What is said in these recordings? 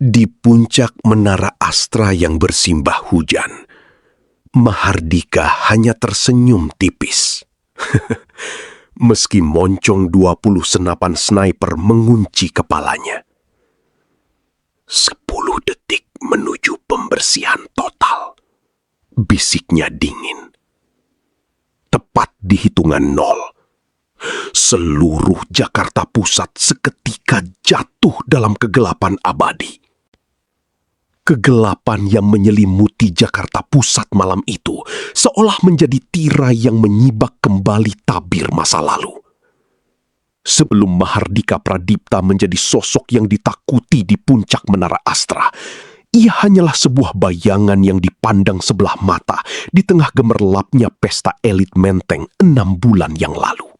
Di puncak menara Astra yang bersimbah hujan, Mahardika hanya tersenyum tipis. Meski moncong 20 senapan sniper mengunci kepalanya. 10 detik menuju pembersihan total. Bisiknya dingin. Tepat di hitungan 0. Seluruh Jakarta Pusat seketika jatuh dalam kegelapan abadi. Kegelapan yang menyelimuti Jakarta Pusat malam itu seolah menjadi tirai yang menyibak kembali tabir masa lalu. Sebelum Mahardika Pradipta menjadi sosok yang ditakuti di puncak menara Astra, ia hanyalah sebuah bayangan yang dipandang sebelah mata di tengah gemerlapnya pesta elit Menteng 6 bulan yang lalu.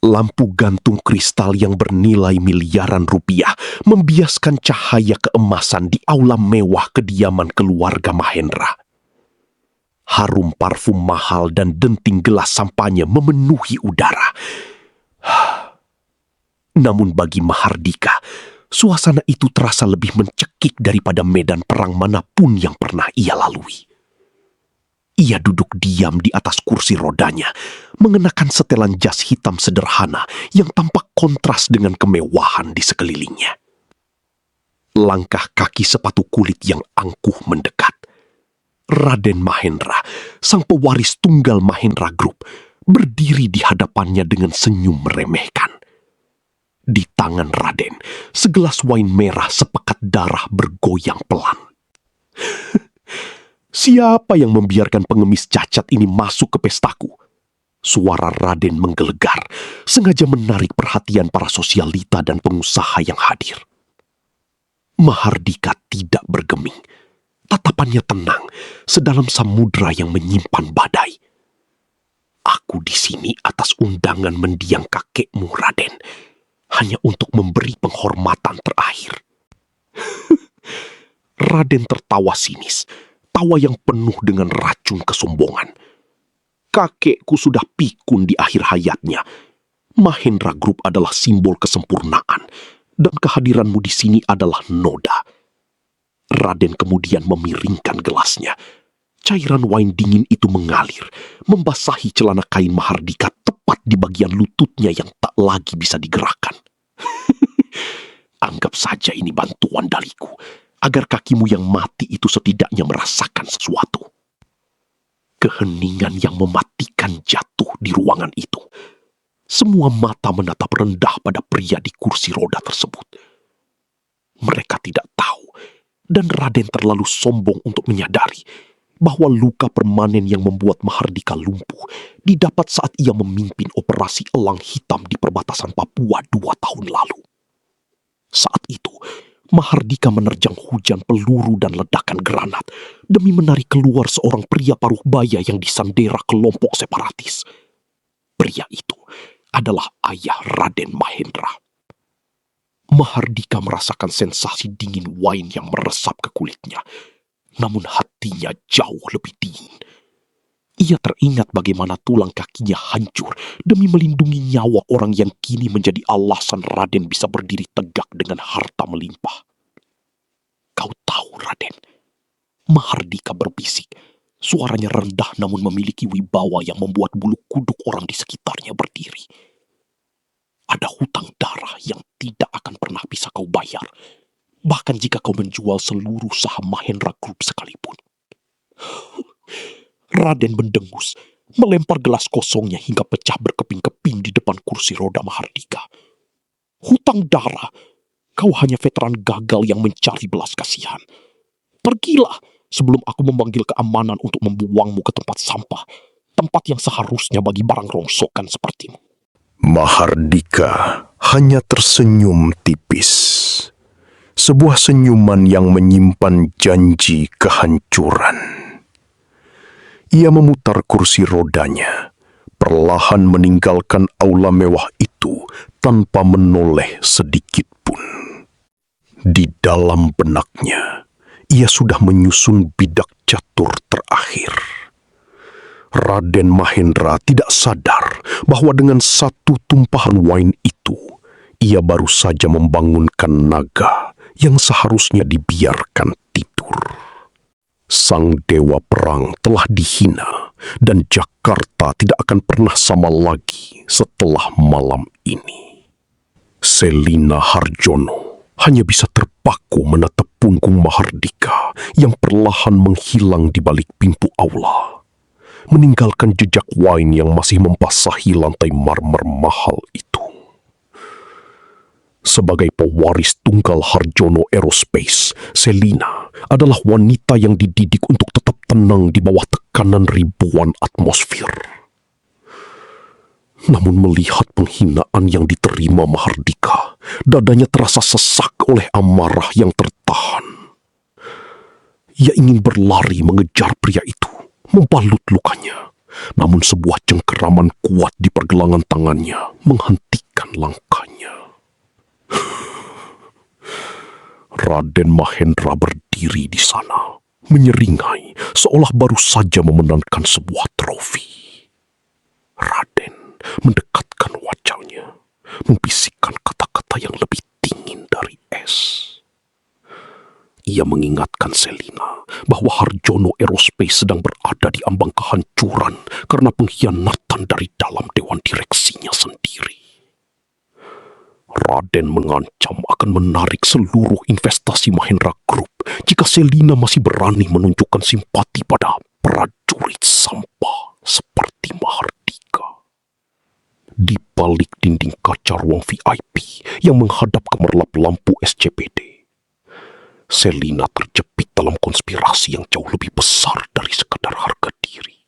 Lampu gantung kristal yang bernilai miliaran rupiah membiaskan cahaya keemasan di aula mewah kediaman keluarga Mahendra. Harum parfum mahal dan denting gelas sampahnya memenuhi udara. Namun bagi Mahardika, suasana itu terasa lebih mencekik daripada medan perang manapun yang pernah ia lalui. Ia duduk diam di atas kursi rodanya, mengenakan setelan jas hitam sederhana yang tampak kontras dengan kemewahan di sekelilingnya. Langkah kaki sepatu kulit yang angkuh mendekat. Raden Mahendra, sang pewaris tunggal Mahendra Group, berdiri di hadapannya dengan senyum meremehkan. Di tangan Raden, segelas wain merah sepekat darah bergoyang pelan. Siapa yang membiarkan pengemis cacat ini masuk ke pestaku? Suara Raden menggelegar, sengaja menarik perhatian para sosialita dan pengusaha yang hadir. Mahardika tidak bergeming. Tatapannya tenang, sedalam samudra yang menyimpan badai. Aku di sini atas undangan mendiang kakekmu, Raden, hanya untuk memberi penghormatan terakhir. Raden tertawa sinis. Tawa yang penuh dengan racun kesombongan. Kakekku sudah pikun di akhir hayatnya. Mahendra Group adalah simbol kesempurnaan, dan kehadiranmu di sini adalah noda. Raden kemudian memiringkan gelasnya. Cairan wain dingin itu mengalir, membasahi celana kain Mahardika tepat di bagian lututnya yang tak lagi bisa digerakkan. Anggap saja ini bantuan dariku, agar kakimu yang mati itu setidaknya merasakan sesuatu. Keheningan yang mematikan jatuh di ruangan itu. Semua mata menatap rendah pada pria di kursi roda tersebut. Mereka tidak tahu, dan Raden terlalu sombong untuk menyadari bahwa luka permanen yang membuat Mahardika lumpuh didapat saat ia memimpin operasi elang hitam di perbatasan Papua 2 tahun lalu. Saat itu, Mahardika menerjang hujan peluru dan ledakan granat demi menarik keluar seorang pria paruh baya yang disandera kelompok separatis. Pria itu adalah ayah Raden Mahendra. Mahardika merasakan sensasi dingin wain yang meresap ke kulitnya, namun hatinya jauh lebih dingin. Ia teringat bagaimana tulang kakinya hancur demi melindungi nyawa orang yang kini menjadi alasan Raden bisa berdiri tegak dengan harta melimpah. Kau tahu, Raden, Mahardika berbisik. Suaranya rendah namun memiliki wibawa yang membuat bulu kuduk orang di sekitarnya berdiri. Ada hutang darah yang tidak akan pernah bisa kau bayar, bahkan jika kau menjual seluruh saham Mahendra Group sekalipun. Raden mendengus, melempar gelas kosongnya hingga pecah berkeping-keping di depan kursi roda Mahardika. Hutang darah, kau hanya veteran gagal yang mencari belas kasihan. Pergilah sebelum aku memanggil keamanan untuk membuangmu ke tempat sampah, tempat yang seharusnya bagi barang rongsokan sepertimu. Mahardika hanya tersenyum tipis. Sebuah senyuman yang menyimpan janji kehancuran. Ia memutar kursi rodanya, perlahan meninggalkan aula mewah itu tanpa menoleh sedikit pun. Di dalam benaknya, ia sudah menyusun bidak catur terakhir. Raden Mahendra tidak sadar bahwa dengan satu tumpahan wain itu, ia baru saja membangunkan naga yang seharusnya dibiarkan tidur. Sang dewa perang telah dihina dan Jakarta tidak akan pernah sama lagi setelah malam ini. Selina Harjono hanya bisa terpaku menatap punggung Mahardika yang perlahan menghilang di balik pintu aula, meninggalkan jejak wine yang masih membasahi lantai marmer mahal itu. Sebagai pewaris tunggal Harjono Aerospace, Selina adalah wanita yang dididik untuk tetap tenang di bawah tekanan ribuan atmosfer. Namun melihat penghinaan yang diterima Mahardika, dadanya terasa sesak oleh amarah yang tertahan. Ia ingin berlari mengejar pria itu, membalut lukanya. Namun sebuah cengkeraman kuat di pergelangan tangannya menghentikan langkahnya. Raden Mahendra berdiri di sana, menyeringai seolah baru saja memenangkan sebuah trofi. Raden mendekatkan wajahnya, membisikkan kata-kata yang lebih dingin dari es. Ia mengingatkan Selina bahwa Harjono Aerospace sedang berada di ambang kehancuran karena pengkhianatan dari dalam dewan direksinya sendiri. Raden mengancam akan menarik seluruh investasi Mahendra Group jika Selina masih berani menunjukkan simpati pada prajurit sampah seperti Mahardika. Di balik dinding kaca ruang VIP yang menghadap kemerlap lampu SCPD, Selina terjepit dalam konspirasi yang jauh lebih besar dari sekadar harga diri.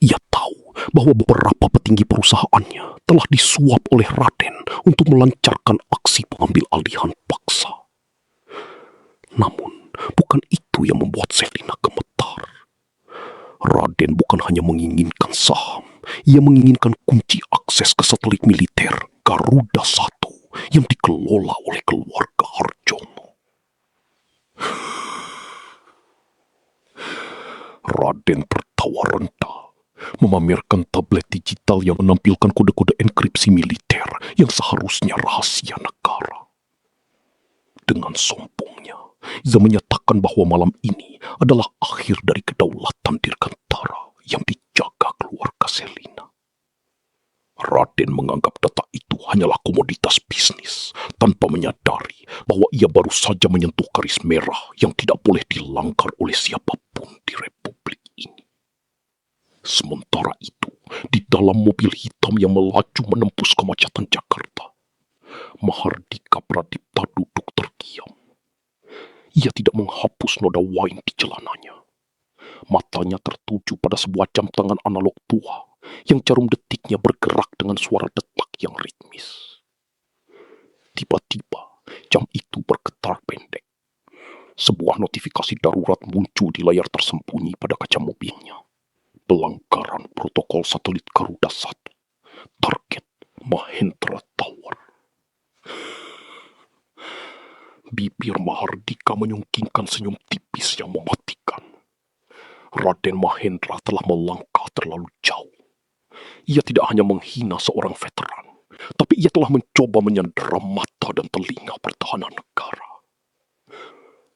Ia tahu bahwa beberapa petinggi perusahaannya telah disuap oleh Raden untuk melancarkan aksi pengambil alihan paksa. Namun, bukan itu yang membuat Selina gemetar. Raden bukan hanya menginginkan saham, ia menginginkan kunci akses ke satelit militer Garuda 1 yang dikelola oleh keluarga Harjono. Raden tertawa rendah, memamerkan tablet digital yang menampilkan kode-kode enkripsi militer yang seharusnya rahasia negara. Dengan sombongnya, ia menyatakan bahwa malam ini adalah akhir dari kedaulatan Dirgantara yang dijaga keluarga Selina. Raden menganggap data itu hanyalah komoditas bisnis, tanpa menyadari bahwa ia baru saja menyentuh garis merah yang tidak boleh dilanggar oleh siapapun di republik ini. Sementara itu, di dalam mobil hitam yang melaju menembus kemacetan Jakarta, Mahardika Pradipta duduk terdiam. Ia tidak menghapus noda wine di celananya. Matanya tertuju pada sebuah jam tangan analog tua yang jarum detiknya bergerak dengan suara detak yang ritmis. Tiba-tiba, jam itu bergetar pendek. Sebuah notifikasi darurat muncul di layar tersembunyi pada kaca mobilnya. Pelanggaran protokol satelit Garuda 1. Target Mahendra Tower. Bibir Mahardika menyungkingkan senyum tipis yang mematikan. Raden Mahendra telah melangkah terlalu jauh. Ia tidak hanya menghina seorang veteran, tapi ia telah mencoba menyandera mata dan telinga pertahanan negara.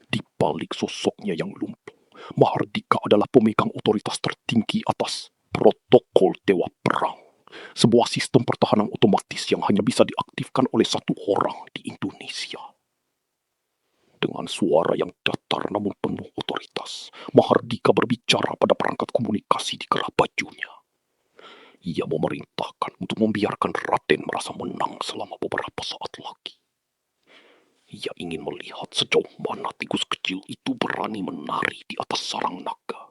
Di balik sosoknya yang lumpuh, Mahardika adalah pemegang otoritas tertinggi atas protokol Dewa Perang, sebuah sistem pertahanan otomatis yang hanya bisa diaktifkan oleh satu orang di Indonesia. Dengan suara yang datar namun penuh otoritas, Mahardika berbicara pada perangkat komunikasi di kerah bajunya. Ia memerintahkan untuk membiarkan Raden merasa menang selama beberapa saat lagi. Ia ingin melihat sejauh mana tikus kecil itu berani menari di atas sarang naga.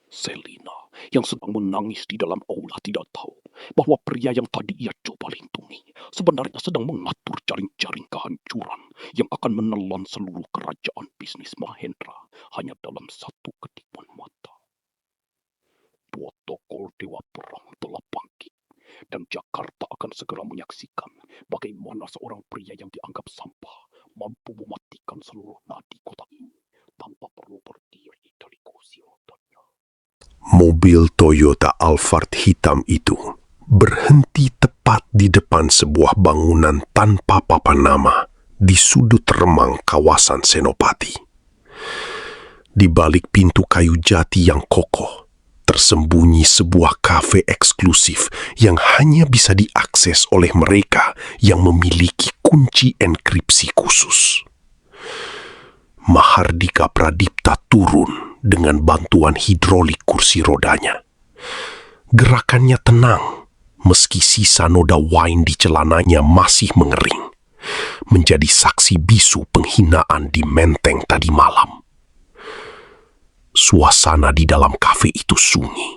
Selina yang sedang menangis di dalam aula tidak tahu bahwa pria yang tadi ia coba lindungi sebenarnya sedang mengatur jaring-jaring kehancuran yang akan menelan seluruh kerajaan bisnis Mahendra hanya dalam satu kedipan mata. Protokol Dewa Perang telah bangkit dan Jakarta akan segera menyaksikan bagaimana seorang pria yang dianggap sampah mampu mematikan seluruh nadi kota ini tanpa perlu berdiri dari kursi rodanya. Mobil Toyota Alphard hitam itu berhenti tepat di depan sebuah bangunan tanpa papan nama di sudut remang kawasan Senopati. Di balik pintu kayu jati yang kokoh, tersembunyi sebuah kafe eksklusif yang hanya bisa diakses oleh mereka yang memiliki kunci enkripsi khusus. Mahardika Pradipta turun dengan bantuan hidrolik kursi rodanya. Gerakannya tenang, meski sisa noda wine di celananya masih mengering, menjadi saksi bisu penghinaan di Menteng tadi malam. Suasana di dalam kafe itu sunyi.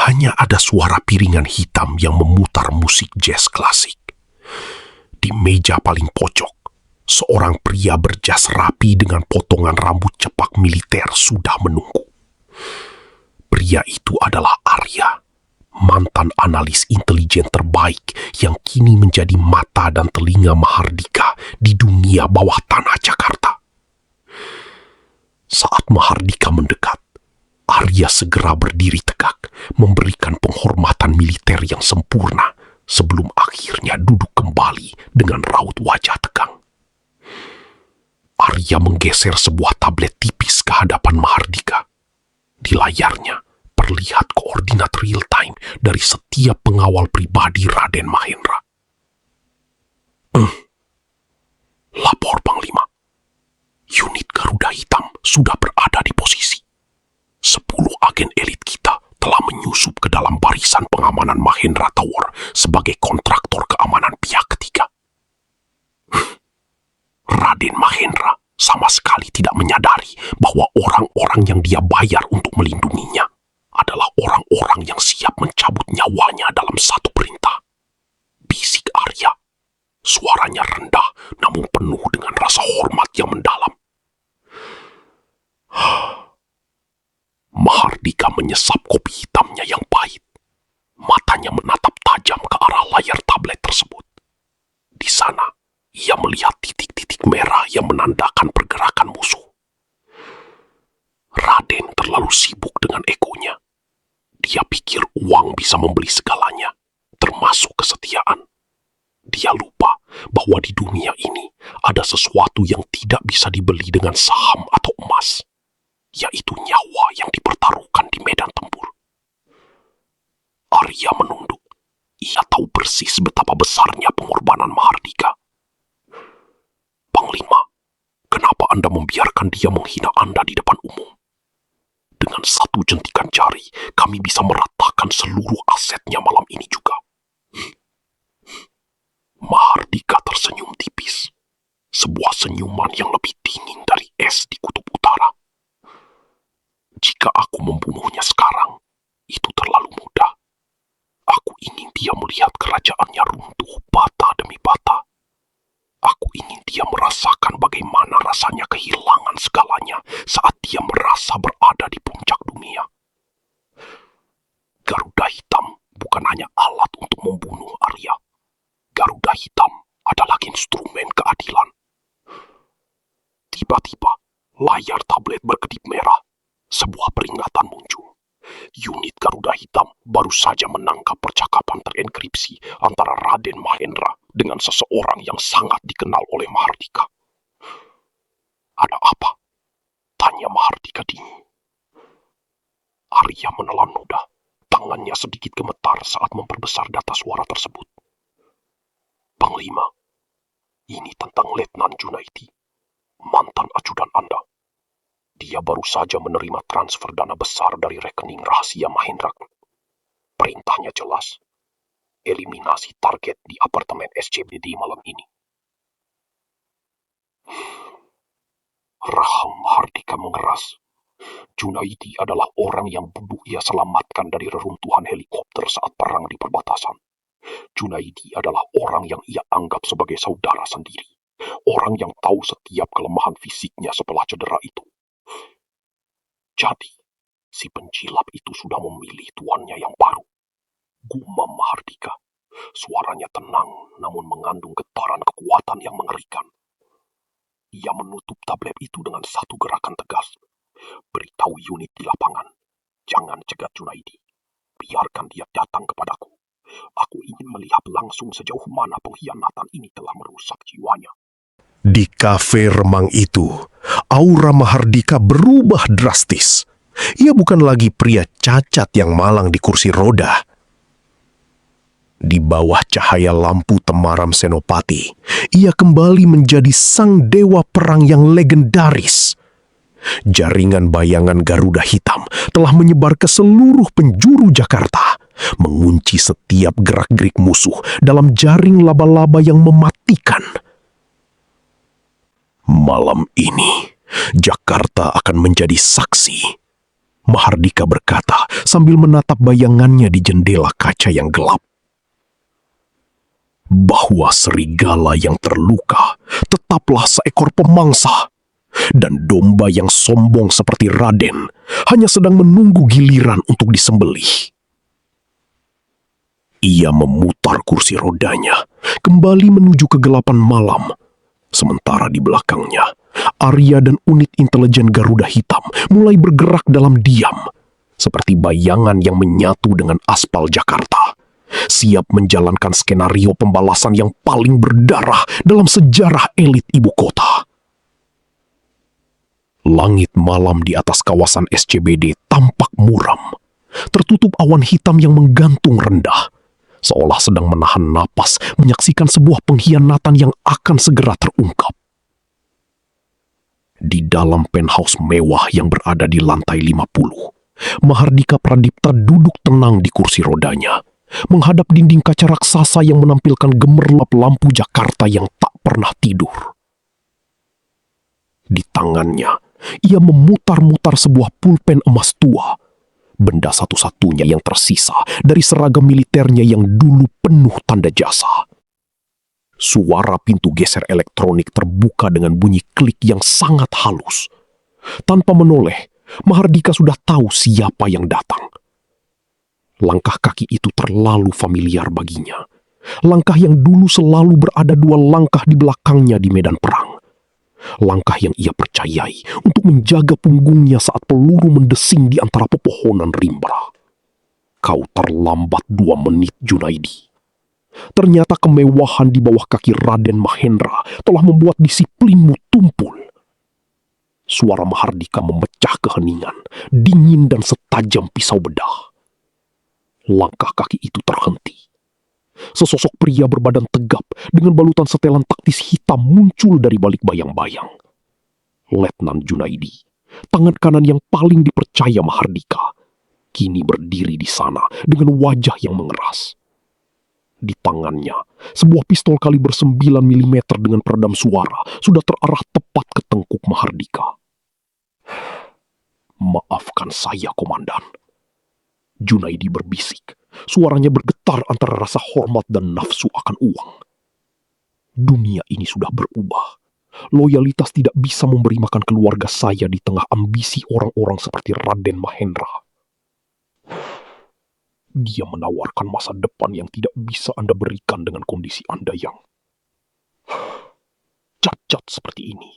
Hanya ada suara piringan hitam yang memutar musik jazz klasik. Di meja paling pojok, seorang pria berjas rapi dengan potongan rambut cepak militer sudah menunggu. Pria itu adalah Arya, mantan analis intelijen terbaik yang kini menjadi mata dan telinga Mahardika di dunia bawah tanah Jakarta. Saat Mahardika mendekat, Arya segera berdiri tegak, memberikan penghormatan militer yang sempurna sebelum akhirnya duduk kembali dengan raut wajah tegang. Arya menggeser sebuah tablet tipis ke hadapan Mahardika. Di layarnya, terlihat koordinat real-time dari setiap pengawal pribadi Raden Mahendra. Lapor Panglima. Unit Garuda Hitam sudah berada di posisi. 10 agen elit kita telah menyusup ke dalam barisan pengamanan Mahendra Tower sebagai kontraktor keamanan pihak ketiga. Raden Mahendra sama sekali tidak menyadari bahwa orang-orang yang dia bayar untuk melindunginya adalah orang-orang yang siap mencabut nyawanya dalam satu perintah. Bisik Arya. Suaranya rendah namun penuh dengan rasa hormat yang mendalam. Mahardika menyesap kopi hitamnya yang pahit. Matanya menatap tajam ke arah layar tablet tersebut. Di sana, ia melihat titik-titik merah yang menandakan pergerakan musuh. Raden terlalu sibuk dengan egonya. Dia pikir uang bisa membeli segalanya, termasuk kesetiaan. Dia lupa bahwa di dunia ini ada sesuatu yang tidak bisa dibeli dengan saham atau emas, yaitu nyawa yang dipertaruhkan di medan tempur. Arya menunduk. Ia tahu persis betapa besarnya pengorbanan Mahardika. Panglima, kenapa Anda membiarkan dia menghina Anda di depan umum? Dengan satu jentikan jari, kami bisa meratakan seluruh asetnya malam ini juga. Mahardika tersenyum tipis. Sebuah senyuman yang lebih dingin dari es di kutub utara. Jika aku membunuhnya sekarang, itu terlalu mudah. Aku ingin dia melihat kerajaannya runtuh bata demi bata. Aku ingin dia merasakan bagaimana rasanya kehilangan segalanya saat dia merasa berada di puncak dunia. Garuda Hitam bukan hanya alat untuk membunuh Arya. Garuda Hitam adalah instrumen keadilan. Tiba-tiba, layar tablet berkedip merah. Sebuah peringatan muncul. Unit Garuda Hitam baru saja menangkap percakapan terenkripsi antara Raden Mahendra dengan seseorang yang sangat dikenal oleh Mahardika. Ada apa? Tanya Mahardika dingin. Arya menelan ludah. Tangannya sedikit gemetar saat memperbesar data suara tersebut. Panglima, ini tentang Letnan Junaidi, mantan ajudan Anda. Dia baru saja menerima transfer dana besar dari rekening rahasia Mahendra. Perintahnya jelas, eliminasi target di apartemen SCBD malam ini. Raham Mahardika mengeras. Junaidi adalah orang yang dulu ia selamatkan dari reruntuhan helikopter saat perang di perbatasan. Junaidi adalah orang yang ia anggap sebagai saudara sendiri. Orang yang tahu setiap kelemahan fisiknya setelah cedera itu. Jadi, si penjilap itu sudah memilih tuannya yang baru. Gumam Mahardika. Suaranya tenang namun mengandung getaran kekuatan yang mengerikan. Ia menutup tablet itu dengan satu gerakan tegas. Beritahu unit di lapangan, jangan cegat Junaidi. Biarkan dia datang kepadaku. Aku ingin melihat langsung sejauh mana pengkhianatan ini telah merusak jiwanya. Di kafe remang itu, aura Mahardika berubah drastis. Ia bukan lagi pria cacat yang malang di kursi roda. Di bawah cahaya lampu temaram Senopati, ia kembali menjadi sang dewa perang yang legendaris. Jaringan bayangan Garuda Hitam telah menyebar ke seluruh penjuru Jakarta, mengunci setiap gerak-gerik musuh dalam jaring laba-laba yang mematikan. Malam ini, Jakarta akan menjadi saksi. Mahardika berkata sambil menatap bayangannya di jendela kaca yang gelap. Bahwa serigala yang terluka tetaplah seekor pemangsa, dan domba yang sombong seperti Raden hanya sedang menunggu giliran untuk disembelih. Ia memutar kursi rodanya, kembali menuju kegelapan malam. Sementara di belakangnya, Arya dan unit intelijen Garuda Hitam mulai bergerak dalam diam, seperti bayangan yang menyatu dengan aspal Jakarta, siap menjalankan skenario pembalasan yang paling berdarah dalam sejarah elit ibu kota. Langit malam di atas kawasan SCBD tampak muram, tertutup awan hitam yang menggantung rendah, seolah sedang menahan napas menyaksikan sebuah pengkhianatan yang akan segera terungkap. Di dalam penthouse mewah yang berada di lantai 50, Mahardika Pradipta duduk tenang di kursi rodanya, menghadap dinding kaca raksasa yang menampilkan gemerlap lampu Jakarta yang tak pernah tidur. Di tangannya, ia memutar-mutar sebuah pulpen emas tua, benda satu-satunya yang tersisa dari seragam militernya yang dulu penuh tanda jasa. Suara pintu geser elektronik terbuka dengan bunyi klik yang sangat halus. Tanpa menoleh, Mahardika sudah tahu siapa yang datang. Langkah kaki itu terlalu familiar baginya. Langkah yang dulu selalu berada 2 langkah di belakangnya di medan perang. Langkah yang ia percayai untuk menjaga punggungnya saat peluru mendesing di antara pepohonan rimba. Kau terlambat 2 menit, Junaidi. Ternyata kemewahan di bawah kaki Raden Mahendra telah membuat disiplinmu tumpul. Suara Mahardika memecah keheningan, dingin dan setajam pisau bedah. Langkah kaki itu terhenti. Sesosok pria berbadan tegap dengan balutan setelan taktis hitam muncul dari balik bayang-bayang. Letnan Junaidi, tangan kanan yang paling dipercaya Mahardika, kini berdiri di sana dengan wajah yang mengeras. Di tangannya, sebuah pistol kaliber 9 mm dengan peredam suara sudah terarah tepat ke tengkuk Mahardika. Maafkan saya, Komandan. Junaidi berbisik. Suaranya bergetar antara rasa hormat dan nafsu akan uang. Dunia ini sudah berubah. Loyalitas tidak bisa memberi makan keluarga saya di tengah ambisi orang-orang seperti Raden Mahendra. Dia menawarkan masa depan yang tidak bisa Anda berikan dengan kondisi Anda yang cacat seperti ini.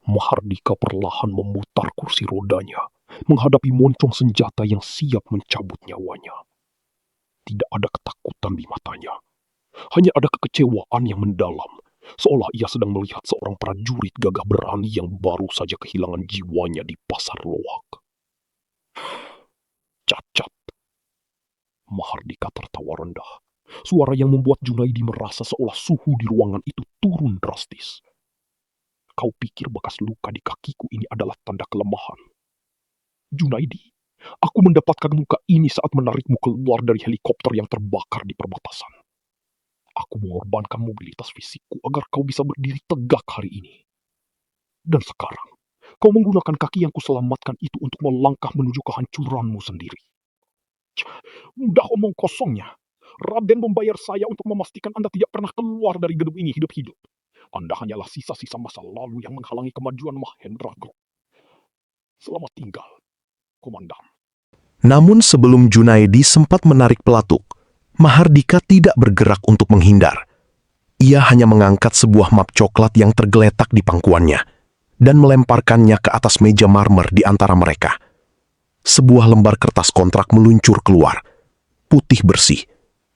Mahardika perlahan memutar kursi rodanya, menghadapi moncong senjata yang siap mencabut nyawanya. Tidak ada ketakutan di matanya. Hanya ada kekecewaan yang mendalam, seolah ia sedang melihat seorang prajurit gagah berani yang baru saja kehilangan jiwanya di pasar loak. Cacat. Mahardika tertawa rendah. Suara yang membuat Junaidi merasa seolah suhu di ruangan itu turun drastis. Kau pikir bekas luka di kakiku ini adalah tanda kelemahan? Junaidi, aku mendapatkan luka ini saat menarikmu keluar dari helikopter yang terbakar di perbatasan. Aku mengorbankan mobilitas fisikku agar kau bisa berdiri tegak hari ini. Dan sekarang, kau menggunakan kaki yang kuselamatkan itu untuk melangkah menuju kehancuranmu sendiri. Mudah omong kosongnya. Raden membayar saya untuk memastikan Anda tidak pernah keluar dari gedung ini hidup-hidup. Anda hanyalah sisa-sisa masa lalu yang menghalangi kemajuan Mahendra Group. Selamat tinggal, Komandan. Namun sebelum Junaidi sempat menarik pelatuk, Mahardika tidak bergerak untuk menghindar. Ia hanya mengangkat sebuah map coklat yang tergeletak di pangkuannya dan melemparkannya ke atas meja marmer di antara mereka. Sebuah lembar kertas kontrak meluncur keluar, putih bersih,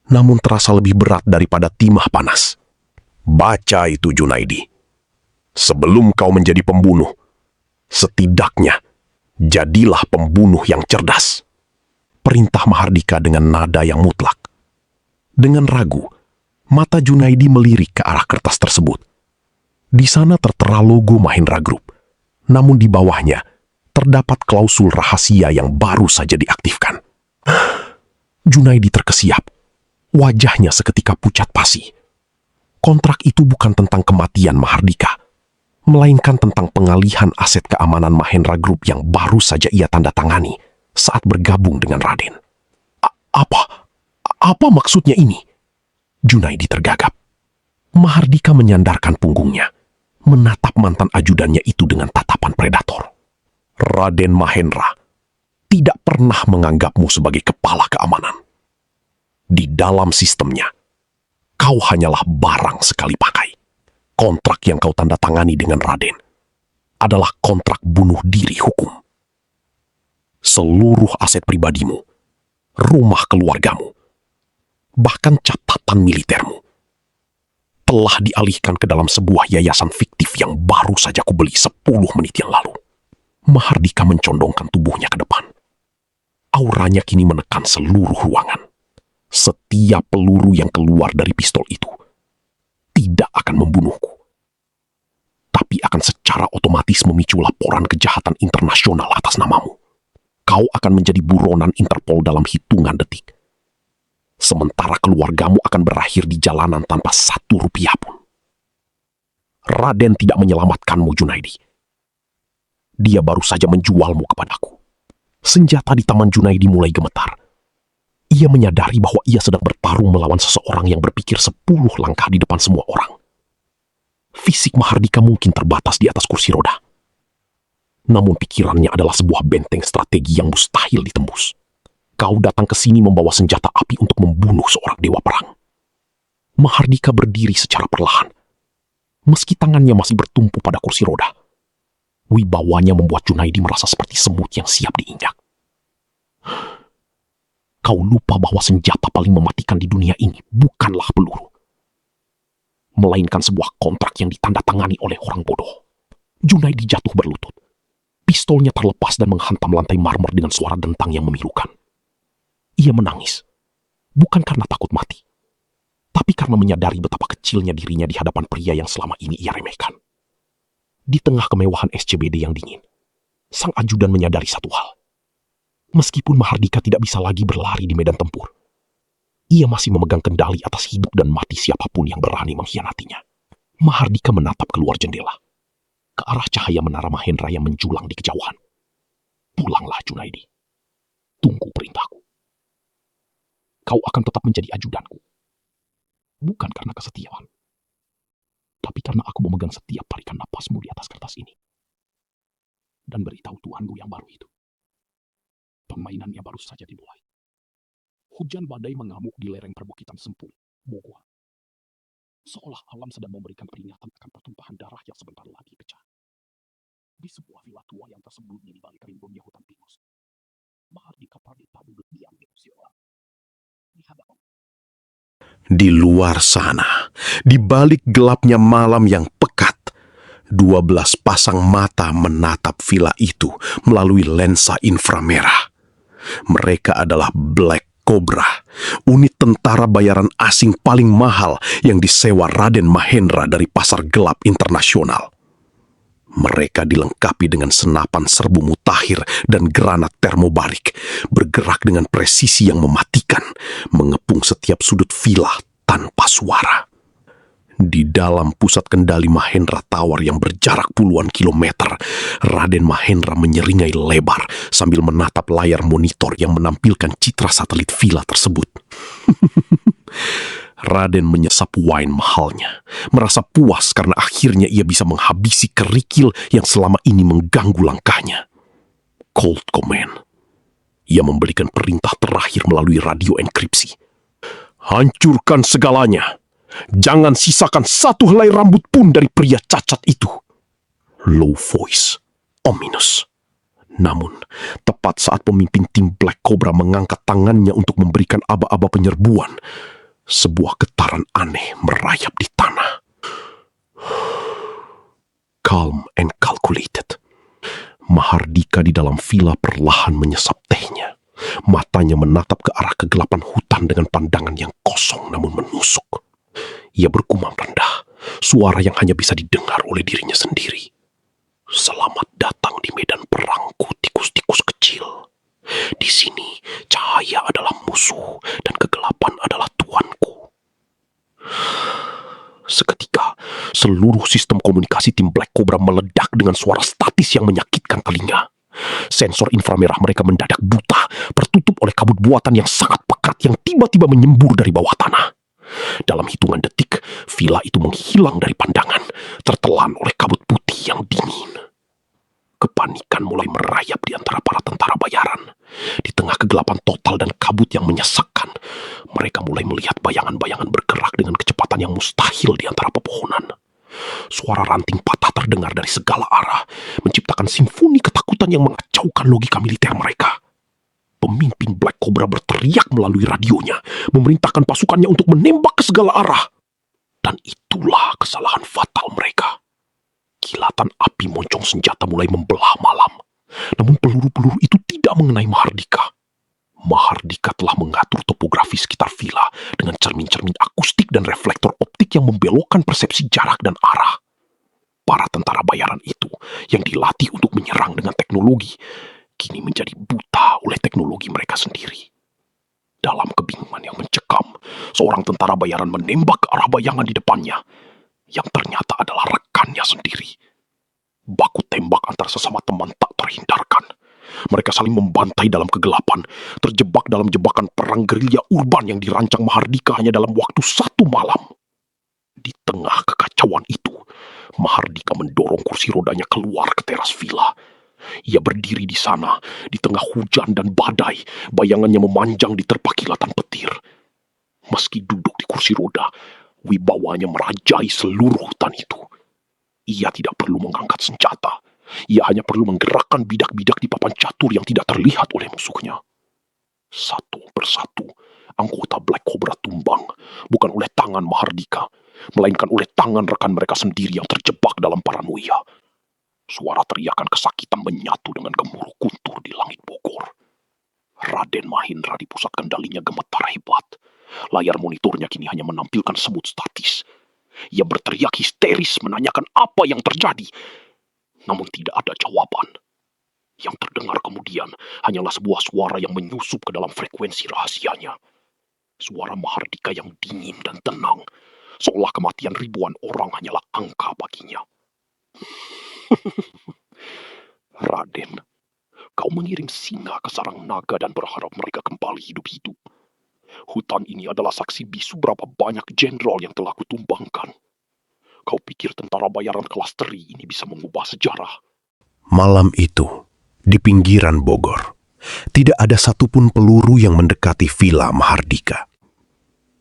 namun terasa lebih berat daripada timah panas. Baca itu, Junaidi. Sebelum kau menjadi pembunuh, setidaknya jadilah pembunuh yang cerdas. Perintah Mahardika dengan nada yang mutlak. Dengan ragu, mata Junaidi melirik ke arah kertas tersebut. Di sana tertera logo Mahendra Group, namun di bawahnya terdapat klausul rahasia yang baru saja diaktifkan. Junaidi terkesiap. Wajahnya seketika pucat pasi. Kontrak itu bukan tentang kematian Mahardika, melainkan tentang pengalihan aset keamanan Mahendra Group yang baru saja ia tanda tangani saat bergabung dengan Raden. Apa maksudnya ini? Junaidi tergagap. Mahardika menyandarkan punggungnya, menatap mantan ajudannya itu dengan tatapan predator. Raden Mahendra tidak pernah menganggapmu sebagai kepala keamanan. Di dalam sistemnya, kau hanyalah barang sekali pakai. Kontrak yang kau tanda tangani dengan Raden adalah kontrak bunuh diri hukum. Seluruh aset pribadimu, rumah keluargamu, bahkan catatan militermu telah dialihkan ke dalam sebuah yayasan fiktif yang baru saja kubeli 10 menit yang lalu. Mahardika mencondongkan tubuhnya ke depan. Auranya kini menekan seluruh ruangan. Setiap peluru yang keluar dari pistol itu tidak akan membunuhku, tapi akan secara otomatis memicu laporan kejahatan internasional atas namamu. Kau akan menjadi buronan Interpol dalam hitungan detik. Sementara keluargamu akan berakhir di jalanan tanpa 1 rupiah pun. Raden tidak menyelamatkanmu, Junaidi. Dia baru saja menjualmu kepadaku. Senjata di tangan Junaidi mulai gemetar. Ia menyadari bahwa ia sedang bertarung melawan seseorang yang berpikir 10 langkah di depan semua orang. Fisik Mahardika mungkin terbatas di atas kursi roda. Namun pikirannya adalah sebuah benteng strategi yang mustahil ditembus. Kau datang ke sini membawa senjata api untuk membunuh seorang dewa perang. Mahardika berdiri secara perlahan. Meski tangannya masih bertumpu pada kursi roda, wibawanya membuat Junaidi merasa seperti semut yang siap diinjak. Kau lupa bahwa senjata paling mematikan di dunia ini bukanlah peluru, melainkan sebuah kontrak yang ditandatangani oleh orang bodoh. Junaidi jatuh berlutut. Pistolnya terlepas dan menghantam lantai marmer dengan suara dentang yang memilukan. Ia menangis, bukan karena takut mati, tapi karena menyadari betapa kecilnya dirinya di hadapan pria yang selama ini ia remehkan. Di tengah kemewahan SCBD yang dingin, sang ajudan menyadari satu hal. Meskipun Mahardika tidak bisa lagi berlari di medan tempur, ia masih memegang kendali atas hidup dan mati siapapun yang berani mengkhianatinya. Mahardika menatap keluar jendela, ke arah cahaya menara Mahendra yang menjulang di kejauhan. Pulanglah, Junaidi. Tunggu perintahku. Kau akan tetap menjadi ajudanku. Bukan karena kesetiaan, tapi karena aku memegang setiap tarikan napasmu di atas kertas ini. Dan beritahu tuanmu yang baru itu, permainannya baru saja dimulai. Hujan badai mengamuk di lereng perbukitan Sempul, Bogor. Seolah alam sedang memberikan peringatan akan pertumpahan darah yang sebentar lagi pecah. Di sebuah villa tua yang tersembunyi di balik rimbunnya hutan pinus, Mahardika Pradipta duduk diam di kursi roda. Di luar sana, di balik gelapnya malam yang pekat, 12 pasang mata menatap villa itu melalui lensa inframerah. Mereka adalah Black Cobra, unit tentara bayaran asing paling mahal yang disewa Raden Mahendra dari pasar gelap internasional. Mereka dilengkapi dengan senapan serbu mutakhir dan granat termobarik, bergerak dengan presisi yang mematikan, mengepung setiap sudut villa tanpa suara. Di dalam pusat kendali Mahendra Tower yang berjarak puluhan kilometer, Raden Mahendra menyeringai lebar sambil menatap layar monitor yang menampilkan citra satelit villa tersebut. Raden menyesap wine mahalnya, merasa puas karena akhirnya ia bisa menghabisi kerikil yang selama ini mengganggu langkahnya. Cold Command. Ia memberikan perintah terakhir melalui radio enkripsi. Hancurkan segalanya. Jangan sisakan satu helai rambut pun dari pria cacat itu. Low voice, ominous. Namun, tepat saat pemimpin tim Black Cobra mengangkat tangannya untuk memberikan aba-aba penyerbuan, sebuah getaran aneh merayap di tanah. calm and calculated. Mahardika di dalam villa perlahan menyesap tehnya. Matanya menatap ke arah kegelapan hutan dengan pandangan yang kosong namun menusuk. Ia bergumam rendah, suara yang hanya bisa didengar oleh dirinya sendiri. Selamat datang di medan perangku, tikus-tikus kecil. Di sini, cahaya adalah musuh dan kegelapan adalah tuanku. Seketika, seluruh sistem komunikasi tim Black Cobra meledak dengan suara statis yang menyakitkan telinga. Sensor inframerah mereka mendadak buta, tertutup oleh kabut buatan yang sangat pekat yang tiba-tiba menyembur dari bawah tanah. Dalam hitungan detik, villa itu menghilang dari pandangan, tertelan oleh kabut putih yang dingin. Kepanikan mulai merayap di antara para tentara bayaran. Di tengah kegelapan total dan kabut yang menyesakkan, mereka mulai melihat bayangan-bayangan bergerak dengan kecepatan yang mustahil di antara pepohonan. Suara ranting patah terdengar dari segala arah, menciptakan simfoni ketakutan yang mengacaukan logika militer mereka. Pemimpin Black Cobra berteriak melalui radionya, memerintahkan pasukannya untuk menembak ke segala arah. Dan itulah kesalahan fatal mereka. Kilatan api moncong senjata mulai membelah malam. Namun peluru-peluru itu tidak mengenai Mahardika. Mahardika telah mengatur topografi sekitar villa dengan cermin-cermin akustik dan reflektor optik yang membelokkan persepsi jarak dan arah. Para tentara bayaran itu yang dilatih untuk menyerang dengan teknologi, kini menjadi buta oleh teknologi mereka sendiri. Dalam kebingungan yang mencekam, seorang tentara bayaran menembak ke arah bayangan di depannya, yang ternyata adalah rekannya sendiri. Baku tembak antar sesama teman tak terhindarkan. Mereka saling membantai dalam kegelapan, terjebak dalam jebakan perang gerilya urban yang dirancang Mahardika hanya dalam waktu 1 malam. Di tengah kekacauan itu, Mahardika mendorong kursi rodanya keluar ke teras villa. Ia berdiri di sana, di tengah hujan dan badai, bayangannya memanjang di terpa kilatan petir. Meski duduk di kursi roda, wibawanya merajai seluruh hutan itu. Ia tidak perlu mengangkat senjata. Ia hanya perlu menggerakkan bidak-bidak di papan catur yang tidak terlihat oleh musuhnya. Satu persatu, anggota Black Cobra tumbang, bukan oleh tangan Mahardika, melainkan oleh tangan rekan mereka sendiri yang terjebak dalam paranoia. Suara teriakan kesakitan menyatu dengan gemuruh guntur di langit Bogor. Raden Mahendra di pusat kendalinya gemetar hebat. Layar monitornya kini hanya menampilkan semut statis. Ia berteriak histeris menanyakan apa yang terjadi. Namun tidak ada jawaban. Yang terdengar kemudian hanyalah sebuah suara yang menyusup ke dalam frekuensi rahasianya. Suara Mahardika yang dingin dan tenang, seolah kematian ribuan orang hanyalah angka baginya. Raden, kau mengirim singa ke sarang naga dan berharap mereka kembali hidup-hidup. Hutan ini adalah saksi bisu berapa banyak jenderal yang telah kutumbangkan. Kau pikir tentara bayaran kelas teri ini bisa mengubah sejarah? Malam itu, di pinggiran Bogor, tidak ada satupun peluru yang mendekati villa Mahardika.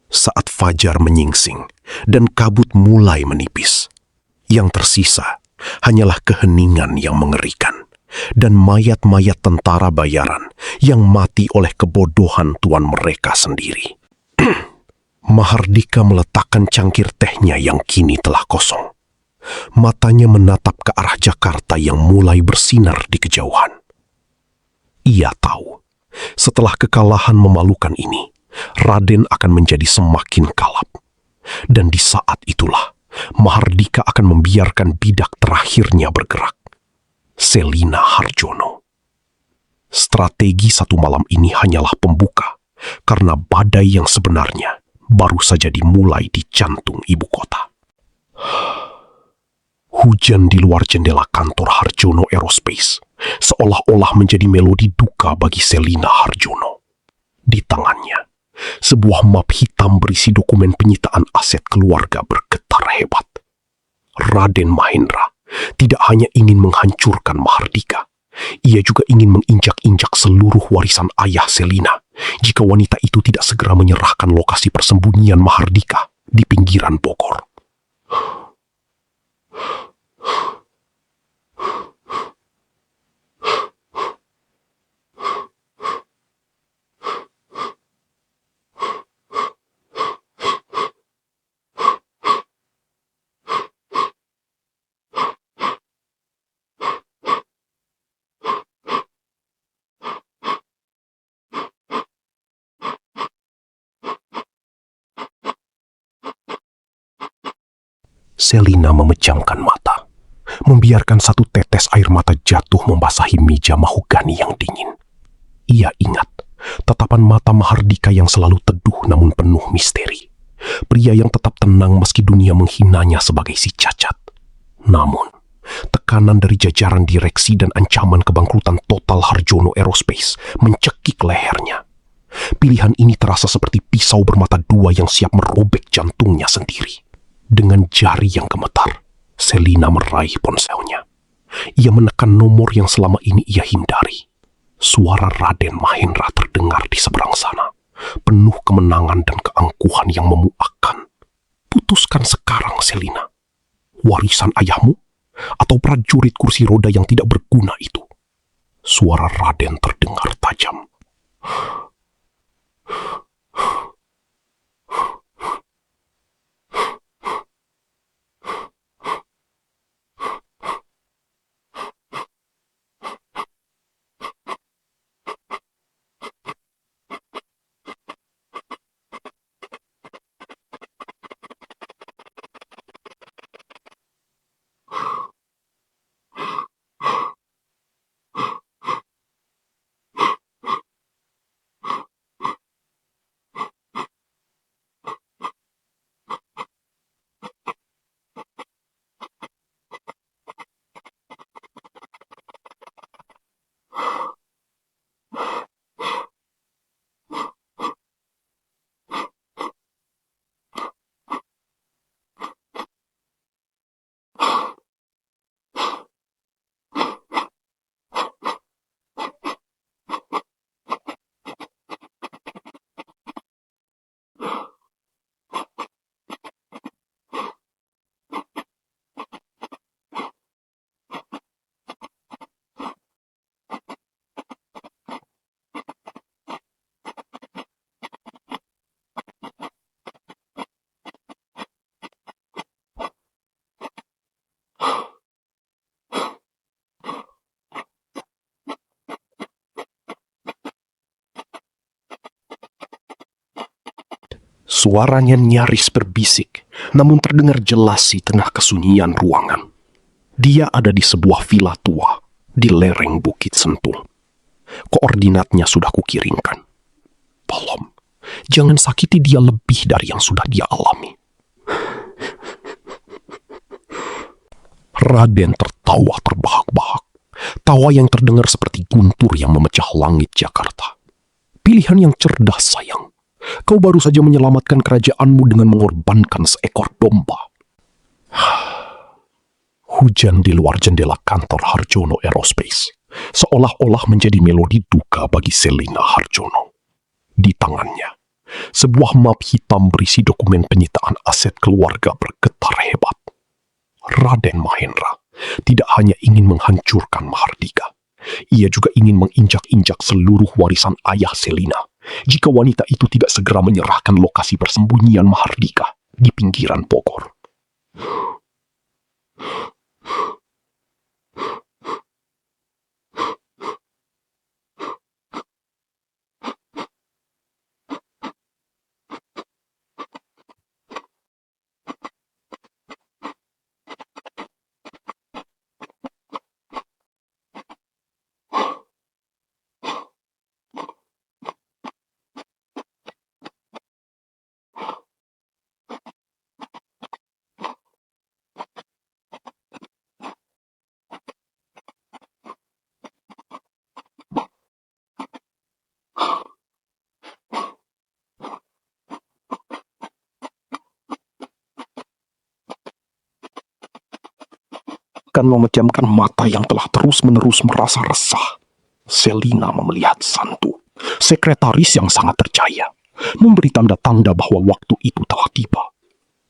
Saat fajar menyingsing dan kabut mulai menipis, yang tersisa hanyalah keheningan yang mengerikan dan mayat-mayat tentara bayaran yang mati oleh kebodohan tuan mereka sendiri. Mahardika meletakkan cangkir tehnya yang kini telah kosong. Matanya menatap ke arah Jakarta yang mulai bersinar di kejauhan. Ia tahu, setelah kekalahan memalukan ini, Raden akan menjadi semakin kalap. Dan di saat itulah, Mahardika akan membiarkan bidak terakhirnya bergerak. Selina Harjono. Strategi 1 malam ini hanyalah pembuka, karena badai yang sebenarnya baru saja dimulai di jantung ibu kota. Hujan di luar jendela kantor Harjono Aerospace seolah-olah menjadi melodi duka bagi Selina Harjono. Di tangannya, sebuah map hitam berisi dokumen penyitaan aset keluarga bergetar hebat. Raden Mahendra tidak hanya ingin menghancurkan Mahardika, ia juga ingin menginjak-injak seluruh warisan ayah Selina jika wanita itu tidak segera menyerahkan lokasi persembunyian Mahardika di pinggiran Bogor. Selina memejamkan mata, membiarkan satu tetes air mata jatuh membasahi meja mahogani yang dingin. Ia ingat tatapan mata Mahardika yang selalu teduh namun penuh misteri. Pria yang tetap tenang meski dunia menghinanya sebagai si cacat. Namun, tekanan dari jajaran direksi dan ancaman kebangkrutan total Harjono Aerospace mencekik lehernya. Pilihan ini terasa seperti pisau bermata dua yang siap merobek jantungnya sendiri. Dengan jari yang gemetar, Selina meraih ponselnya. Ia menekan nomor yang selama ini ia hindari. Suara Raden Mahendra terdengar di seberang sana, penuh kemenangan dan keangkuhan yang memuakkan. Putuskan sekarang, Selina. Warisan ayahmu atau prajurit kursi roda yang tidak berguna itu? Suara Raden terdengar tajam. Suaranya nyaris berbisik, namun terdengar jelas di tengah kesunyian ruangan. Dia ada di sebuah villa tua di lereng Bukit Sentul. Koordinatnya sudah kukirimkan. Tolong, jangan sakiti dia lebih dari yang sudah dia alami. Raden tertawa terbahak-bahak. Tawa yang terdengar seperti guntur yang memecah langit Jakarta. Pilihan yang cerdas, sayang. Kau baru saja menyelamatkan kerajaanmu dengan mengorbankan seekor domba. Hujan di luar jendela kantor Harjono Aerospace seolah-olah menjadi melodi duka bagi Selina Harjono. Di tangannya, sebuah map hitam berisi dokumen penyitaan aset keluarga bergetar hebat. Raden Mahendra tidak hanya ingin menghancurkan Mahardika, ia juga ingin menginjak-injak seluruh warisan ayah Selina jika wanita itu tidak segera menyerahkan lokasi persembunyian Mahardika di pinggiran Bogor. Akan memejamkan mata yang telah terus-menerus merasa resah, Selina melihat Santu, sekretaris yang sangat terjaya, memberi tanda-tanda bahwa waktu itu telah tiba.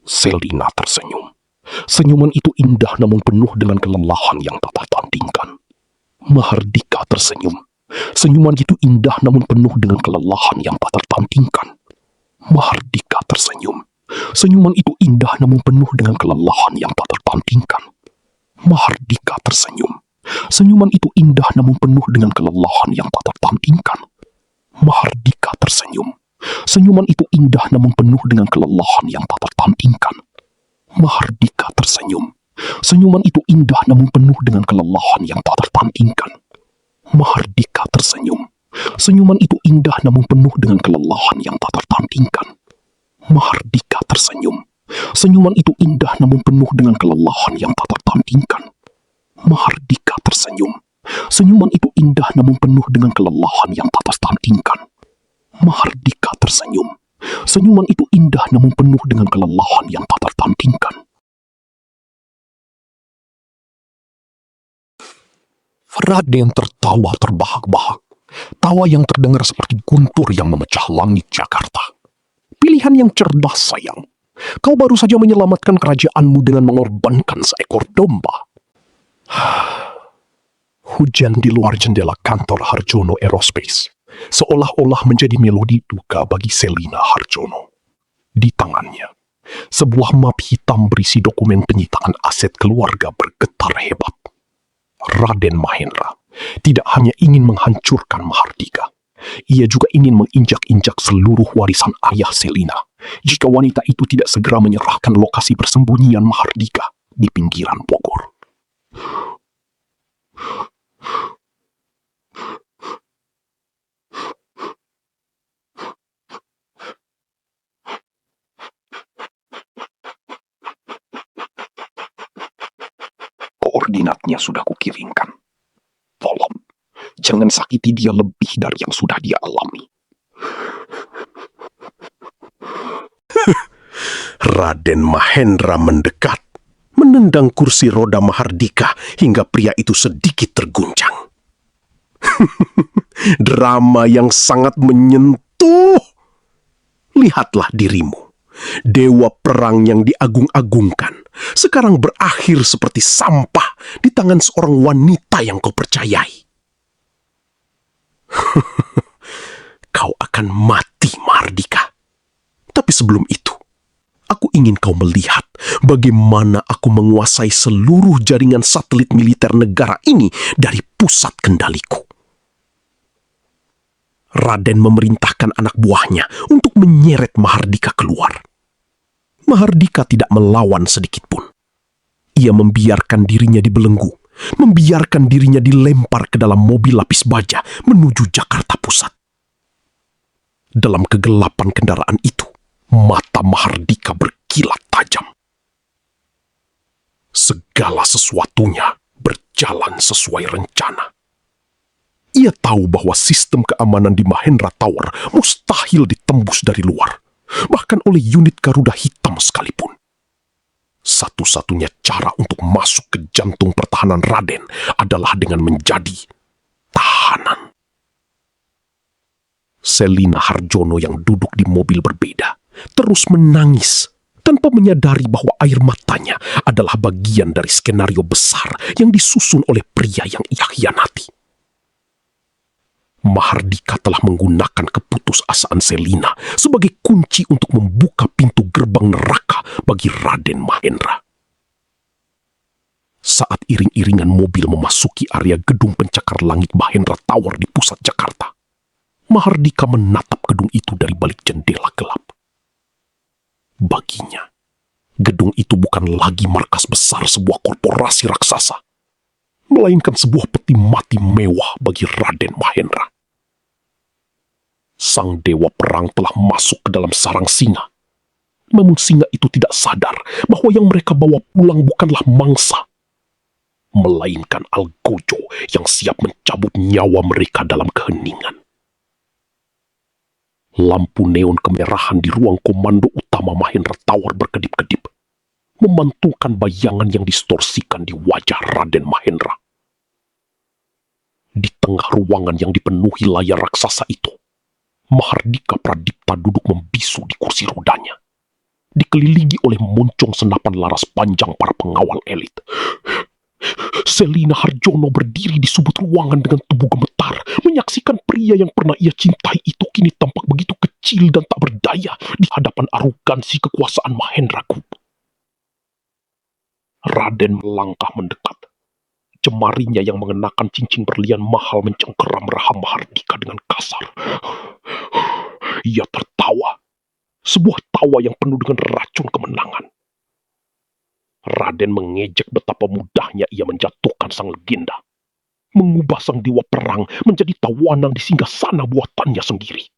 Selina tersenyum. Senyuman itu indah namun penuh dengan kelelahan yang tak tertandingkan. Mahardika tersenyum. Senyuman itu indah namun penuh dengan kelelahan yang tak tertandingkan. Mahardika tersenyum. Senyuman itu indah namun penuh dengan kelelahan yang tak tertandingkan. Mahardika tersenyum. Senyuman itu indah namun penuh dengan kelelahan yang tak tertandingkan. Mahardika tersenyum. Senyuman itu indah namun penuh dengan kelelahan yang tak tertandingkan. Mahardika tersenyum. Senyuman itu indah namun penuh dengan kelelahan yang tak tertandingkan. Mahardika tersenyum. Senyuman itu indah namun penuh dengan kelelahan yang tak tertandingkan. Mahardika tersenyum. Senyuman itu indah namun penuh dengan kelelahan yang tak tertandingkan. Mahardika tersenyum. Senyuman itu indah namun penuh dengan kelelahan yang tak tertandingkan. Mahardika tersenyum. Senyuman itu indah namun penuh dengan kelelahan yang tak tertandingkan. Raden tertawa terbahak-bahak. Tawa yang terdengar seperti guntur yang memecah langit Jakarta. Pilihan yang cerdas, sayang. Kau baru saja menyelamatkan kerajaanmu dengan mengorbankan seekor domba. Hujan di luar jendela kantor Harjono Aerospace seolah-olah menjadi melodi duka bagi Selina Harjono. Di tangannya, sebuah map hitam berisi dokumen penyitaan aset keluarga bergetar hebat. Raden Mahendra tidak hanya ingin menghancurkan Mahardika, ia juga ingin menginjak-injak seluruh warisan ayah Selina jika wanita itu tidak segera menyerahkan lokasi persembunyian Mahardika di pinggiran Bogor. Koordinatnya sudah kukirimkan. Tolong, jangan sakiti dia lebih dari yang sudah dia alami. Raden Mahendra mendekat, menendang kursi roda Mahardika hingga pria itu sedikit terguncang. Drama yang sangat menyentuh. Lihatlah dirimu. Dewa perang yang diagung-agungkan sekarang berakhir seperti sampah di tangan seorang wanita yang kau percayai. Kau akan mati, Mahardika. Tapi sebelum itu, aku ingin kau melihat bagaimana aku menguasai seluruh jaringan satelit militer negara ini dari pusat kendaliku. Raden memerintahkan anak buahnya untuk menyeret Mahardika keluar. Mahardika tidak melawan sedikit pun. Ia membiarkan dirinya dibelenggu, membiarkan dirinya dilempar ke dalam mobil lapis baja menuju Jakarta Pusat. Dalam kegelapan kendaraan itu, mata Mahardika berkilat tajam. Segala sesuatunya berjalan sesuai rencana. Ia tahu bahwa sistem keamanan di Mahendra Tower mustahil ditembus dari luar, bahkan oleh unit Garuda Hitam sekalipun. Satu-satunya cara untuk masuk ke jantung pertahanan Raden adalah dengan menjadi tahanan. Selina Harjono yang duduk di mobil berbeda terus menangis tanpa menyadari bahwa air matanya adalah bagian dari skenario besar yang disusun oleh pria yang ia khianati. Mahardika telah menggunakan keputusasaan Selina sebagai kunci untuk membuka pintu gerbang neraka bagi Raden Mahendra. Saat iring-iringan mobil memasuki area gedung pencakar langit Mahendra Tower di pusat Jakarta, Mahardika menatap gedung itu dari balik jendela gelap. Baginya, gedung itu bukan lagi markas besar sebuah korporasi raksasa, melainkan sebuah peti mati mewah bagi Raden Mahendra. Sang dewa perang telah masuk ke dalam sarang singa. Namun singa itu tidak sadar bahwa yang mereka bawa pulang bukanlah mangsa, melainkan Algojo yang siap mencabut nyawa mereka dalam keheningan. Lampu neon kemerahan di ruang komando utama Mahendra Tower berkedip-kedip, memantulkan bayangan yang distorsikan di wajah Raden Mahendra. Di tengah ruangan yang dipenuhi layar raksasa itu, Mahardika Pradipta duduk membisu di kursi rodanya, dikelilingi oleh moncong senapan laras panjang para pengawal elit. Selina Harjono berdiri di sudut ruangan dengan tubuh gemetar, menyaksikan pria yang pernah ia cintai itu kini tampak begitu kecil dan tak berdaya di hadapan arogansi kekuasaan Mahendra Group. Raden melangkah mendekat. Jemarinya yang mengenakan cincin berlian mahal mencengkeram rahang Mahardika dengan kasar. Ia tertawa, sebuah tawa yang penuh dengan racun kemenangan. Raden mengejek betapa mudahnya ia menjatuhkan sang legenda, mengubah sang dewa perang menjadi tawanan di singgasana buatannya sendiri.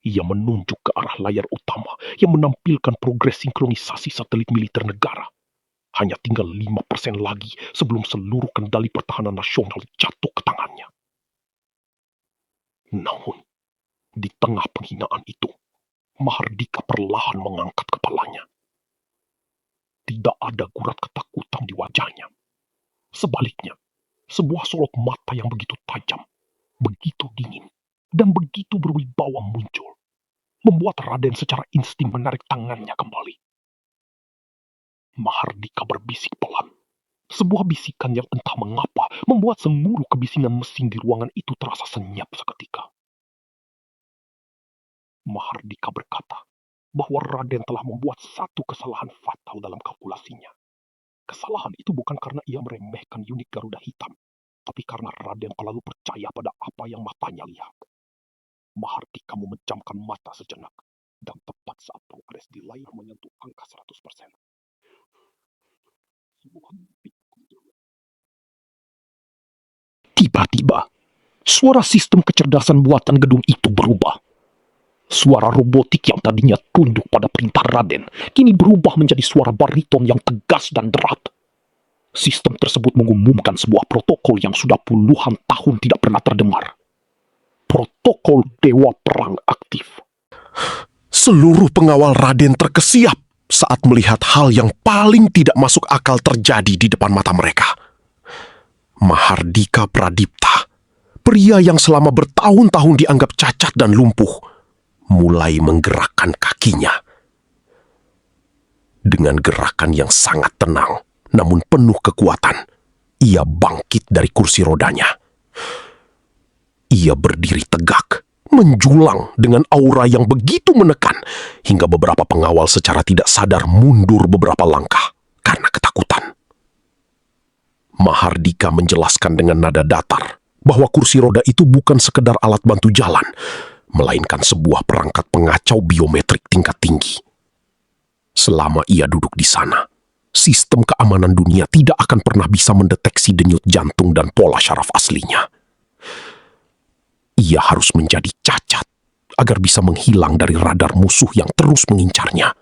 Ia menunjuk ke arah layar utama yang menampilkan progres sinkronisasi satelit militer negara. Hanya tinggal 5% lagi sebelum seluruh kendali pertahanan nasional jatuh ke tangannya. Namun, di tengah penghinaan itu, Mahardika perlahan mengangkat kepalanya. Tidak ada gurat ketakutan di wajahnya. Sebaliknya, sebuah sorot mata yang begitu tajam, begitu dingin, dan begitu berwibawa muncul, membuat Raden secara insting menarik tangannya kembali. Mahardika berbisik pelan. Sebuah bisikan yang entah mengapa membuat seluruh kebisingan mesin di ruangan itu terasa senyap seketika. Mahardika berkata bahwa Raden telah membuat satu kesalahan fatal dalam kalkulasinya. Kesalahan itu bukan karena ia meremehkan unit Garuda Hitam, tapi karena Raden terlalu percaya pada apa yang matanya lihat. Mahardika memejamkan mata sejenak, dan tepat saat progres di layar menyentuh angka 100%. Tiba-tiba, suara sistem kecerdasan buatan gedung itu berubah. Suara robotik yang tadinya tunduk pada perintah Raden, kini berubah menjadi suara bariton yang tegas dan derat. Sistem tersebut mengumumkan sebuah protokol yang sudah puluhan tahun tidak pernah terdengar. Protokol Dewa Perang aktif. Seluruh pengawal Raden terkesiap saat melihat hal yang paling tidak masuk akal terjadi di depan mata mereka. Mahardika Pradipta, pria yang selama bertahun-tahun dianggap cacat dan lumpuh, mulai menggerakkan kakinya. Dengan gerakan yang sangat tenang, namun penuh kekuatan, ia bangkit dari kursi rodanya. Ia berdiri tegak, menjulang dengan aura yang begitu menekan, hingga beberapa pengawal secara tidak sadar mundur beberapa langkah karena ketakutan. Mahardika menjelaskan dengan nada datar bahwa kursi roda itu bukan sekedar alat bantu jalan, melainkan sebuah perangkat pengacau biometrik tingkat tinggi. Selama ia duduk di sana, sistem keamanan dunia tidak akan pernah bisa mendeteksi denyut jantung dan pola syaraf aslinya. Ia harus menjadi cacat agar bisa menghilang dari radar musuh yang terus mengincarnya.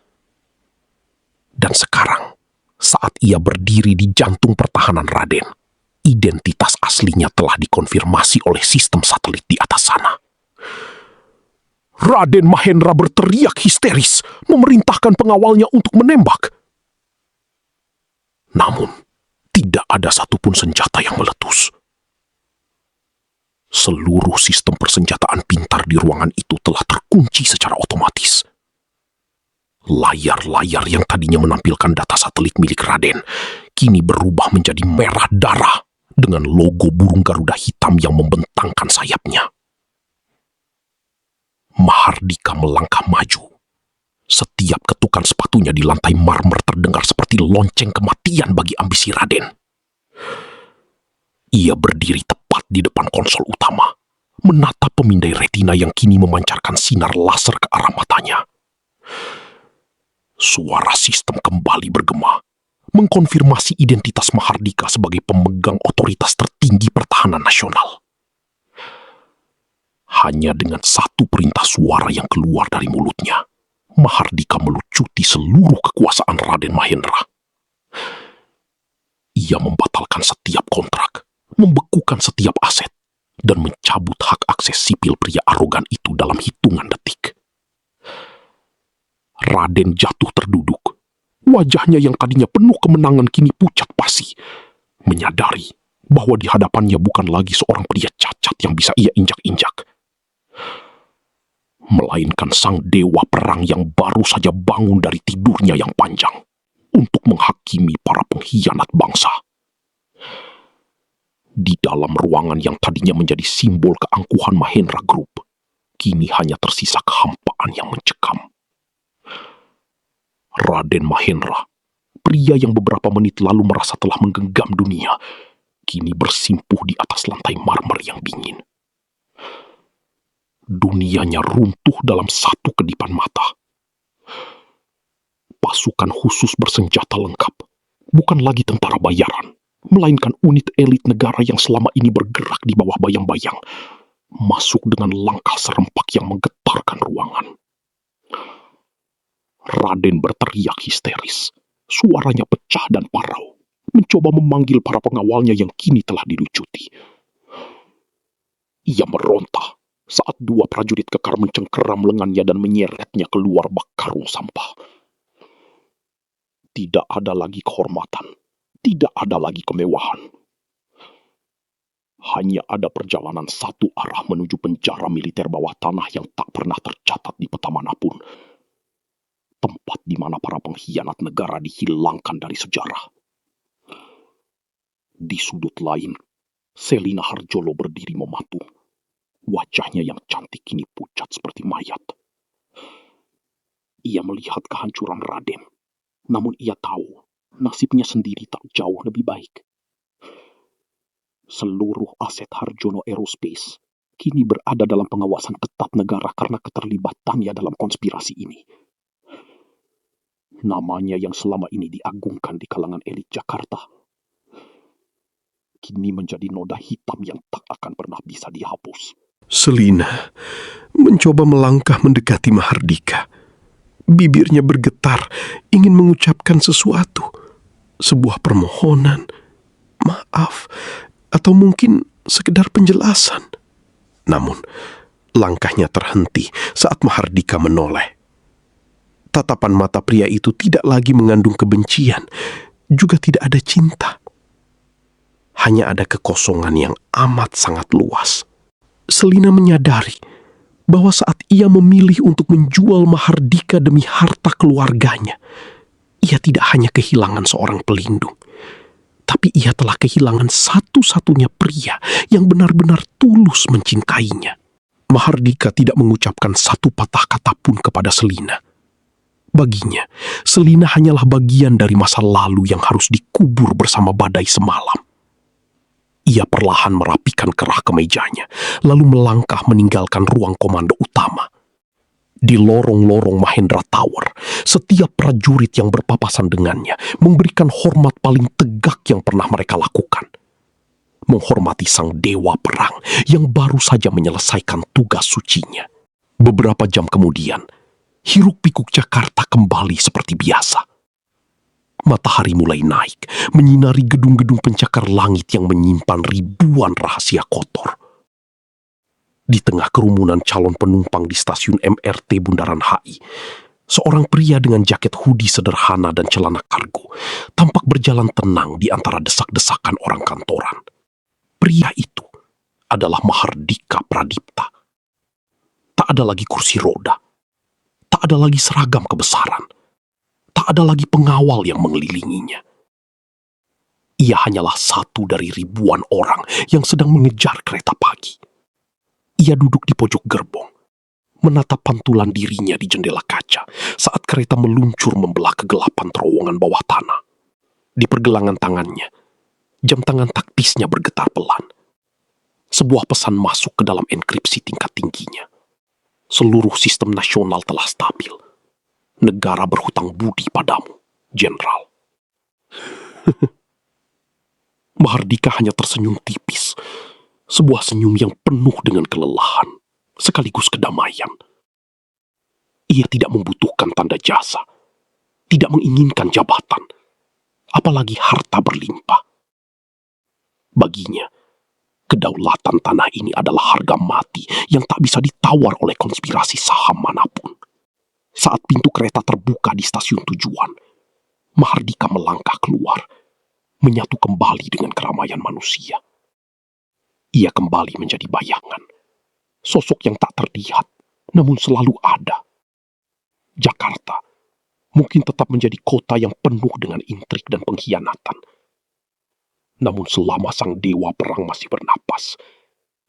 Dan sekarang, saat ia berdiri di jantung pertahanan Raden, identitas aslinya telah dikonfirmasi oleh sistem satelit di atas sana. Raden Mahendra berteriak histeris, memerintahkan pengawalnya untuk menembak. Namun, tidak ada satupun senjata yang meletus. Seluruh sistem persenjataan pintar di ruangan itu telah terkunci secara otomatis. Layar-layar yang tadinya menampilkan data satelit milik Raden, kini berubah menjadi merah darah dengan logo burung Garuda Hitam yang membentangkan sayapnya. Mahardika melangkah maju. Setiap ketukan sepatunya di lantai marmer terdengar seperti lonceng kematian bagi ambisi Raden. Ia berdiri tepat di depan konsol utama, menatap pemindai retina yang kini memancarkan sinar laser ke arah matanya. Suara sistem kembali bergema, mengkonfirmasi identitas Mahardika sebagai pemegang otoritas tertinggi pertahanan nasional. Hanya dengan satu perintah suara yang keluar dari mulutnya, Mahardika melucuti seluruh kekuasaan Raden Mahendra. Ia membatalkan setiap kontrak, membekukan setiap aset, dan mencabut hak akses sipil pria arogan itu dalam hitungan detik. Raden jatuh terduduk. Wajahnya yang tadinya penuh kemenangan kini pucat pasi, menyadari bahwa di hadapannya bukan lagi seorang pria cacat yang bisa ia injak-injak, melainkan sang dewa perang yang baru saja bangun dari tidurnya yang panjang untuk menghakimi para pengkhianat bangsa. Di dalam ruangan yang tadinya menjadi simbol keangkuhan Mahendra Group, kini hanya tersisa kehampaan yang mencekam. Raden Mahendra, pria yang beberapa menit lalu merasa telah menggenggam dunia, kini bersimpuh di atas lantai marmer yang dingin. Dunianya runtuh dalam satu kedipan mata. pasukan khusus bersenjata lengkap. Bukan lagi tentara bayaran, melainkan unit elit negara yang selama ini bergerak di bawah bayang-bayang, masuk dengan langkah serempak yang menggetarkan ruangan. Raden berteriak histeris. Suaranya pecah dan parau, mencoba memanggil para pengawalnya yang kini telah dilucuti. Ia meronta saat dua prajurit kekar mencengkeram lengannya dan menyeretnya keluar bak karung sampah. Tidak ada lagi kehormatan, tidak ada lagi kemewahan. Hanya ada perjalanan satu arah menuju penjara militer bawah tanah yang tak pernah tercatat di peta manapun. Tempat di mana para pengkhianat negara dihilangkan dari sejarah. Di sudut lain, Selina Harjolo berdiri mematung. Wajahnya yang cantik kini pucat seperti mayat. Ia melihat kehancuran Raden, namun ia tahu nasibnya sendiri tak jauh lebih baik. Seluruh aset Harjono Aerospace kini berada dalam pengawasan ketat negara karena keterlibatannya dalam konspirasi ini. Namanya yang selama ini diagungkan di kalangan elit Jakarta, kini menjadi noda hitam yang tak akan pernah bisa dihapus. Selina mencoba melangkah mendekati Mahardika. Bibirnya bergetar, ingin mengucapkan sesuatu. Sebuah permohonan, maaf, atau mungkin sekedar penjelasan. Namun, langkahnya terhenti saat Mahardika menoleh. Tatapan mata pria itu tidak lagi mengandung kebencian, juga tidak ada cinta. Hanya ada kekosongan yang amat sangat luas. Selina menyadari bahwa saat ia memilih untuk menjual Mahardika demi harta keluarganya, ia tidak hanya kehilangan seorang pelindung, tapi ia telah kehilangan satu-satunya pria yang benar-benar tulus mencintainya. Mahardika tidak mengucapkan satu patah kata pun kepada Selina. Baginya, Selina hanyalah bagian dari masa lalu yang harus dikubur bersama badai semalam. Ia perlahan merapikan kerah kemejanya, lalu melangkah meninggalkan ruang komando utama. Di lorong-lorong Mahendra Tower, setiap prajurit yang berpapasan dengannya memberikan hormat paling tegak yang pernah mereka lakukan. Menghormati sang dewa perang yang baru saja menyelesaikan tugas sucinya. Beberapa jam kemudian, hiruk-pikuk Jakarta kembali seperti biasa. Matahari mulai naik, menyinari gedung-gedung pencakar langit yang menyimpan ribuan rahasia kotor. Di tengah kerumunan calon penumpang di stasiun MRT Bundaran HI, seorang pria dengan jaket hoodie sederhana dan celana kargo tampak berjalan tenang di antara desak-desakan orang kantoran. Pria itu adalah Mahardika Pradipta. Tak ada lagi kursi roda. Tak ada lagi seragam kebesaran. Tak ada lagi pengawal yang mengelilinginya. Ia hanyalah satu dari ribuan orang yang sedang mengejar kereta pagi. Ia duduk di pojok gerbong, menatap pantulan dirinya di jendela kaca saat kereta meluncur membelah kegelapan terowongan bawah tanah. Di pergelangan tangannya, jam tangan taktisnya bergetar pelan. Sebuah pesan masuk ke dalam enkripsi tingkat tingginya. Seluruh sistem nasional telah stabil. Negara berhutang budi padamu, Jenderal. Mahardika hanya tersenyum tipis. Sebuah senyum yang penuh dengan kelelahan, sekaligus kedamaian. Ia tidak membutuhkan tanda jasa, tidak menginginkan jabatan, apalagi harta berlimpah. Baginya, kedaulatan tanah ini adalah harga mati yang tak bisa ditawar oleh konspirasi saham manapun. Saat pintu kereta terbuka di stasiun tujuan, Mahardika melangkah keluar, menyatu kembali dengan keramaian manusia. Ia kembali menjadi bayangan, sosok yang tak terlihat, namun selalu ada. Jakarta mungkin tetap menjadi kota yang penuh dengan intrik dan pengkhianatan. Namun selama sang dewa perang masih bernapas,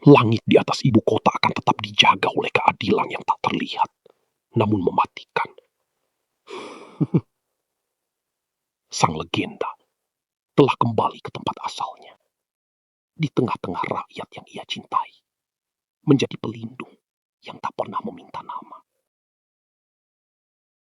langit di atas ibu kota akan tetap dijaga oleh keadilan yang tak terlihat, namun mematikan. Sang legenda telah kembali ke tempat asalnya, di tengah-tengah rakyat yang ia cintai, menjadi pelindung yang tak pernah meminta nama.